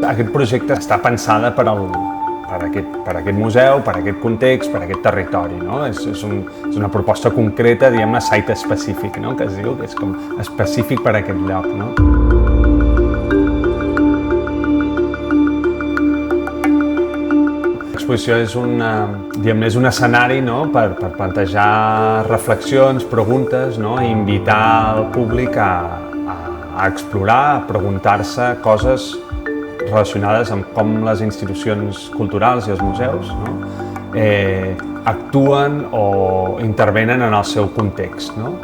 Aquest projecte està pensada per aquest museu, per aquest context, per aquest territori, no? És una proposta concreta, diguem-ne, site específic, no? Que es diu, que és com específic per a aquest lloc, no? L'exposició és un escenari, no? per plantejar reflexions, preguntes, no? I invitar el públic a explorar, a preguntar-se coses relacionades amb com les institucions culturals i els museus, no? Actuen o intervenen en el seu context, no?